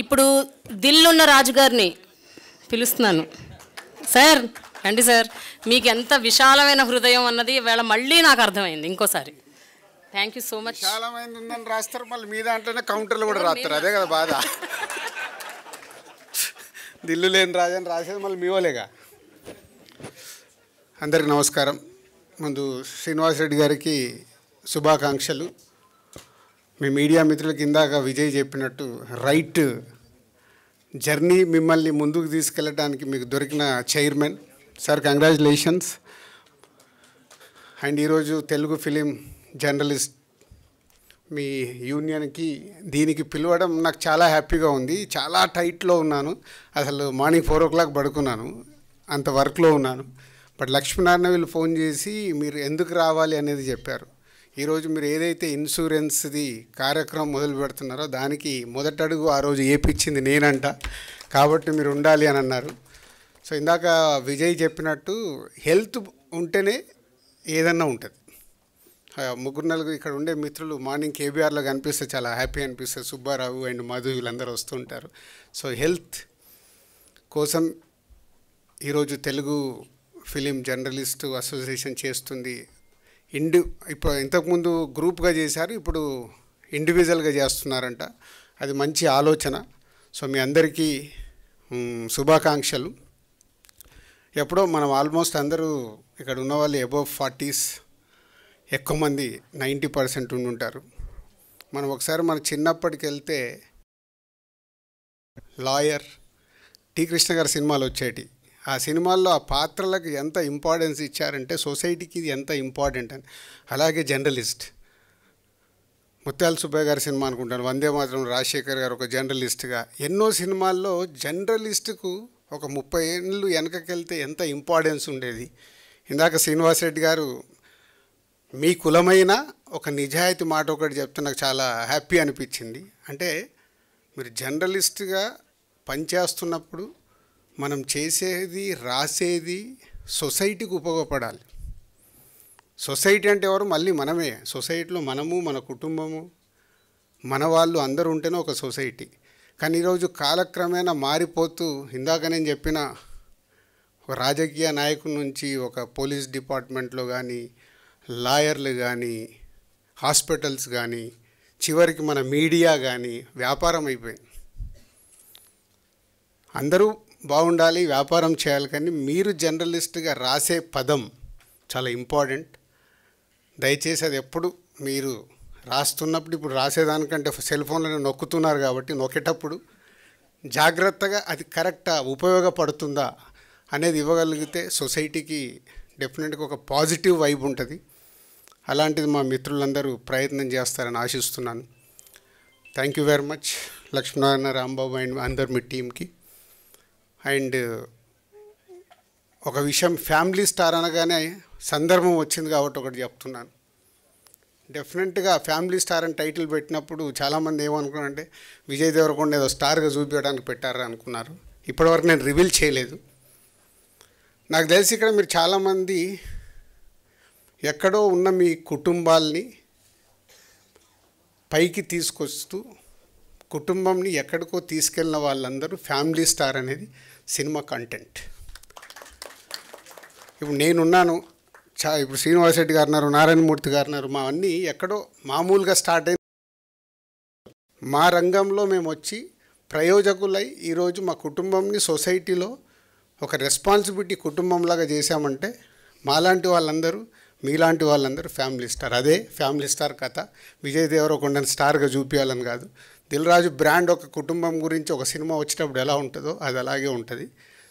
ఇప్పుడు దిల్లున్న రాజుగారిని పిలుస్తున్నాను. సార్ రండి సార్. మీకు ఎంత విశాలమైన హృదయం అన్నది ఇవాళ మళ్ళీ నాకు అర్థమైంది ఇంకోసారి. Thank you so much. విశాలమైంది ఉందని రాస్తారు, మళ్ళీ మీ దాంట్లోనే కౌంటర్లు కూడా రాస్తారు. అదే కదా బాధ. దిల్లు లేని రాజు అని రాసేది మళ్ళీ మీ వాళ్ళేగా. అందరికి నమస్కారం. ముందు శ్రీనివాసరెడ్డి గారికి శుభాకాంక్షలు. మీ మీడియా మిత్రులకి ఇందాక విజయ్ చెప్పినట్టు రైట్ జర్నీ మిమ్మల్ని ముందుకు తీసుకెళ్ళడానికి మీకు దొరికిన చైర్మన్ సార్, కంగ్రాచులేషన్స్. అండ్ ఈరోజు తెలుగు ఫిలిం జర్నలిస్ట్ మీ యూనియన్కి దీనికి పిలవడం నాకు చాలా హ్యాపీగా ఉంది. చాలా టైట్లో ఉన్నాను, అసలు మార్నింగ్ 4 o'clock పడుకున్నాను, అంత వర్క్లో ఉన్నాను. బట్ లక్ష్మీనారాయణ వీళ్ళు ఫోన్ చేసి మీరు ఎందుకు రావాలి అనేది చెప్పారు. ఈరోజు మీరు ఏదైతే ఇన్సూరెన్స్ది కార్యక్రమం మొదలు పెడుతున్నారో దానికి మొదటి అడుగు ఆ రోజు ఏపిచ్చింది నేనంట, కాబట్టి మీరు ఉండాలి అని అన్నారు. సో ఇందాక విజయ్ చెప్పినట్టు హెల్త్ ఉంటేనే ఏదన్నా ఉంటుంది. 3-4 ఇక్కడ ఉండే మిత్రులు మార్నింగ్ కేబీఆర్లో కనిపిస్తే చాలా హ్యాపీ అనిపిస్తుంది. సుబ్బారావు అండ్ మధు వీళ్ళందరూ వస్తుంటారు. సో హెల్త్ కోసం ఈరోజు తెలుగు ఫిలిం జర్నలిస్టు అసోసియేషన్ చేస్తుంది. ఇప్పుడు ఇంతకుముందు గ్రూప్గా చేశారు, ఇప్పుడు ఇండివిజువల్గా చేస్తున్నారంట. అది మంచి ఆలోచన. సో మీ అందరికీ శుభాకాంక్షలు. ఎప్పుడో మనం ఆల్మోస్ట్ అందరూ ఇక్కడ ఉన్న వాళ్ళు అబోవ్ 40s, ఎక్కువ మంది 90% ఉండుంటారు. మనం ఒకసారి మన చిన్నప్పటికి వెళ్తే లాయర్ టి కృష్ణ గారి సినిమాలు వచ్చేటి. ఆ సినిమాల్లో ఆ పాత్రలకు ఎంత ఇంపార్టెన్స్ ఇచ్చారంటే సొసైటీకి ఇది ఎంత ఇంపార్టెంట్ అని. అలాగే జర్నలిస్ట్ ముత్యాల సుబ్బయ్య గారి సినిమా అనుకుంటాను, వందే మాత్రం రాజశేఖర్ గారు ఒక జర్నలిస్ట్గా ఎన్నో సినిమాల్లో జర్నలిస్టుకు ఒక 30 ఏళ్ళు వెనకకెళ్తే ఎంత ఇంపార్టెన్స్ ఉండేది. ఇందాక శ్రీనివాసరెడ్డి గారు మీ కులమైన ఒక నిజాయితీ మాట ఒకటి చెప్తే నాకు చాలా హ్యాపీ అనిపించింది. అంటే మీరు జర్నలిస్ట్గా పనిచేస్తున్నప్పుడు మనం చేసేది రాసేది సొసైటీకి ఉపయోగపడాలి. సొసైటీ అంటే ఎవరు? మళ్ళీ మనమే. సొసైటీలో మనము, మన కుటుంబము, మన వాళ్ళు అందరూ ఉంటేనే ఒక సొసైటీ. కానీ ఈరోజు కాలక్రమేణా మారిపోతూ, ఇందాక నేను చెప్పిన ఒక రాజకీయ నాయకుల నుంచి ఒక పోలీస్ డిపార్ట్మెంట్లో కానీ, లాయర్లు కానీ, హాస్పిటల్స్ కానీ, చివరికి మన మీడియా కానీ వ్యాపారం అయిపోయింది. అందరూ బాగుండాలి, వ్యాపారం చేయాలి. కానీ మీరు జర్నలిస్ట్గా రాసే పదం చాలా ఇంపార్టెంట్. దయచేసి అది ఎప్పుడు మీరు రాస్తున్నప్పుడు, ఇప్పుడు రాసేదానికంటే సెల్ ఫోన్లో నొక్కుతున్నారు కాబట్టి నొక్కేటప్పుడు జాగ్రత్తగా అది కరెక్టా, ఉపయోగపడుతుందా అనేది ఇవ్వగలిగితే సొసైటీకి డెఫినెట్గా ఒక పాజిటివ్ వైబ్ ఉంటుంది. అలాంటిది మా మిత్రులందరూ ప్రయత్నం చేస్తారని ఆశిస్తున్నాను. Thank you very much Lakshminarayana, Rambabu and అందరు మీ టీంకి. అండ్ ఒక విషయం, ఫ్యామిలీ స్టార్ అనగానే సందర్భం వచ్చింది కాబట్టి ఒకటి చెప్తున్నాను. డెఫినెట్గా ఫ్యామిలీ స్టార్ అని టైటిల్ పెట్టినప్పుడు చాలామంది ఏమనుకున్నారంటే విజయ్ దేవరకొండ ఏదో స్టార్గా చూపించడానికి పెట్టారా అనుకున్నారు. ఇప్పటివరకు నేను రివీల్ చేయలేదు. నాకు తెలిసి ఇక్కడ మీరు చాలామంది ఎక్కడో ఉన్న మీ కుటుంబాల్ని పైకి తీసుకొస్తూ కుటుంబంని ఎక్కడికో తీసుకెళ్ళిన వాళ్ళందరూ ఫ్యామిలీ స్టార్ అనేది సినిమా కంటెంట్. ఇప్పుడు నేనున్నాను, ఇప్పుడు శ్రీనివాసరెడ్డి గారు ఉన్నారు, నారాయణమూర్తి గారు ఉన్నారు. మా అన్నీ ఎక్కడో మామూలుగా స్టార్ట్ అయిన మా రంగంలో మేము వచ్చి ప్రయోజకులై ఈరోజు మా కుటుంబంని సొసైటీలో ఒక రెస్పాన్సిబిలిటీ కుటుంబంలాగా చేశామంటే మాలాంటి వాళ్ళందరూ, మీలాంటి వాళ్ళందరూ ఫ్యామిలీ స్టార్. అదే ఫ్యామిలీ స్టార్ కథ. విజయ్ దేవరకొండని స్టార్గా చూపించాలని కాదు. దిల్ రాజు బ్రాండ్ ఒక కుటుంబం గురించి ఒక సినిమా వచ్చేటప్పుడు ఎలా ఉంటుందో అది అలాగే ఉంటుంది.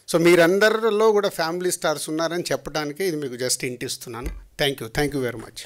సో మీరందరిలో కూడా ఫ్యామిలీ స్టార్స్ ఉన్నారని చెప్పడానికే ఇది మీకు జస్ట్ ఇంటిస్తున్నాను. Thank you very much.